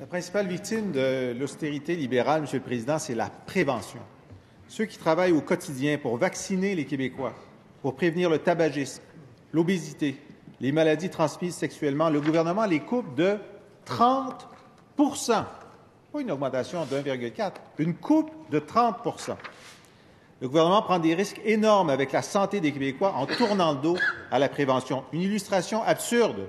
La principale victime de l'austérité libérale, Monsieur le Président, c'est la prévention. Ceux qui travaillent au quotidien pour vacciner les Québécois, pour prévenir le tabagisme, l'obésité, les maladies transmises sexuellement, le gouvernement les coupe de 30 %. Pas une augmentation de 1,4, une coupe de 30 %. Le gouvernement prend des risques énormes avec la santé des Québécois en tournant le dos à la prévention. Une illustration absurde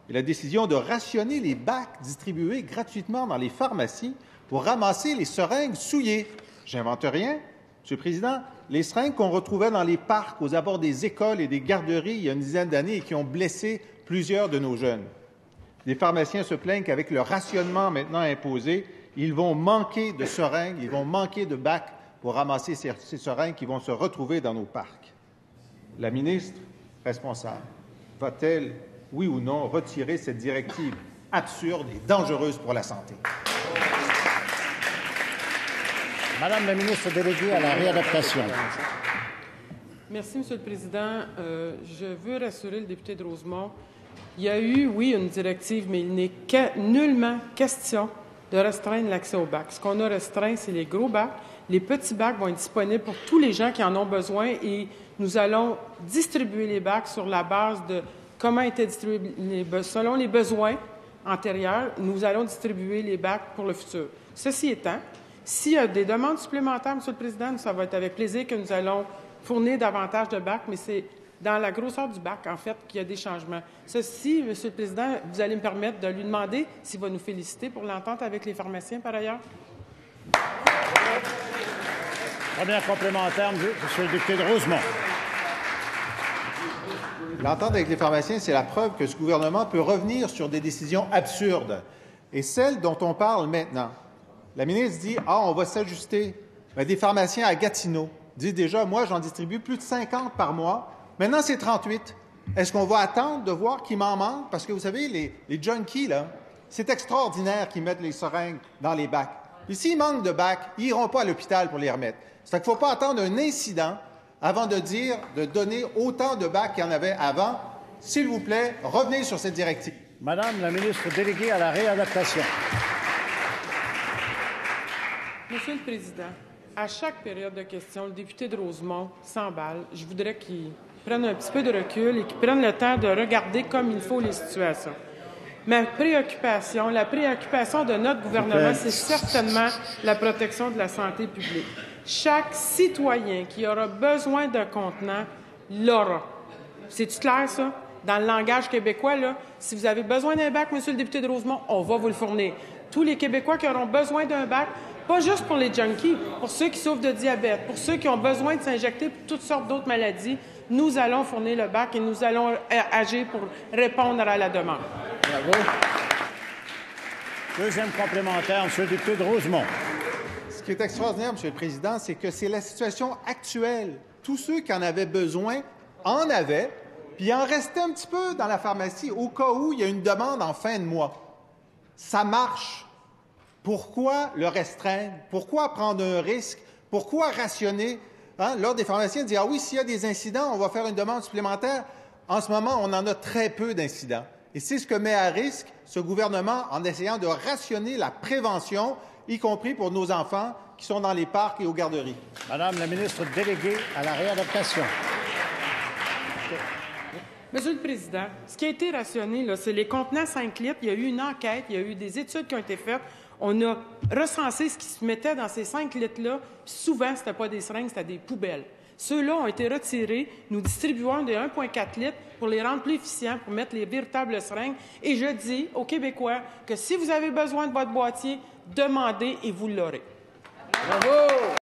est la décision de rationner les bacs distribués gratuitement dans les pharmacies pour ramasser les seringues souillées. J'invente rien. Monsieur le Président, les seringues qu'on retrouvait dans les parcs, aux abords des écoles et des garderies il y a une dizaine d'années et qui ont blessé plusieurs de nos jeunes. Les pharmaciens se plaignent qu'avec le rationnement maintenant imposé, ils vont manquer de seringues, ils vont manquer de bacs pour ramasser ces seringues qui vont se retrouver dans nos parcs. La ministre responsable va-t-elle, oui ou non, retirer cette directive absurde et dangereuse pour la santé? Madame la ministre déléguée à la réadaptation. Merci, Monsieur le Président. Je veux rassurer le député de Rosemont. Il y a eu, oui, une directive, mais il n'est nullement question de restreindre l'accès aux bacs. Ce qu'on a restreint, c'est les gros bacs. Les petits bacs vont être disponibles pour tous les gens qui en ont besoin et nous allons distribuer les bacs sur la base de comment étaient distribués selon les besoins antérieurs. Nous allons distribuer les bacs pour le futur. Ceci étant, s'il y a des demandes supplémentaires, Monsieur le Président, ça va être avec plaisir que nous allons fournir davantage de bacs, mais c'est dans la grosseur du bac, en fait, qu'il y a des changements. Ceci, Monsieur le Président, vous allez me permettre de lui demander s'il va nous féliciter pour l'entente avec les pharmaciens, par ailleurs. Première complémentaire, Monsieur le député de Rosemont. L'entente avec les pharmaciens, c'est la preuve que ce gouvernement peut revenir sur des décisions absurdes. Et celle dont on parle maintenant, la ministre dit « Ah, on va s'ajuster. » Mais des pharmaciens à Gatineau disent déjà « Moi, j'en distribue plus de 50 par mois. Maintenant, c'est 38. Est-ce qu'on va attendre de voir qu'il m'en manque? Parce que vous savez, les junkies, là, c'est extraordinaire qu'ils mettent les seringues dans les bacs. Puis s'il manque de bacs, ils n'iront pas à l'hôpital pour les remettre. C'est qu'il ne faut pas attendre un incident avant de dire de donner autant de bacs qu'il y en avait avant. S'il vous plaît, revenez sur cette directive. Madame la ministre déléguée à la réadaptation. Monsieur le Président, à chaque période de questions, le député de Rosemont s'emballe. Je voudrais qu'il prenne un petit peu de recul et qu'il prenne le temps de regarder comme il faut les situations. Ma préoccupation, la préoccupation de notre gouvernement, c'est certainement la protection de la santé publique. Chaque citoyen qui aura besoin d'un contenant l'aura. C'est-tu clair, ça? Dans le langage québécois, là, si vous avez besoin d'un bac, Monsieur le député de Rosemont, on va vous le fournir. Tous les Québécois qui auront besoin d'un bac, pas juste pour les junkies, pour ceux qui souffrent de diabète, pour ceux qui ont besoin de s'injecter pour toutes sortes d'autres maladies, nous allons fournir le bac et nous allons agir pour répondre à la demande. Bravo. Deuxième complémentaire, Monsieur le député de Rosemont. Ce qui est extraordinaire, Monsieur le Président, c'est que c'est la situation actuelle. Tous ceux qui en avaient besoin en avaient, puis il en restait un petit peu dans la pharmacie au cas où il y a une demande en fin de mois. Ça marche. Pourquoi le restreindre? Pourquoi prendre un risque? Pourquoi rationner? L'Ordre des pharmaciens dit « Ah oui, s'il y a des incidents, on va faire une demande supplémentaire. » En ce moment, on en a très peu d'incidents. Et c'est ce que met à risque ce gouvernement en essayant de rationner la prévention, y compris pour nos enfants qui sont dans les parcs et aux garderies. Madame la ministre déléguée à la réadaptation. Monsieur le Président, ce qui a été rationné, c'est les contenants 5 litres. Il y a eu une enquête, il y a eu des études qui ont été faites. On a recensé ce qui se mettait dans ces 5 litres-là. Souvent, ce n'était pas des seringues, c'était des poubelles. Ceux-là ont été retirés. Nous distribuons des 1,4 litres pour les rendre plus efficients, pour mettre les véritables seringues. Et je dis aux Québécois que si vous avez besoin de votre boîtier, demandez et vous l'aurez. Bravo!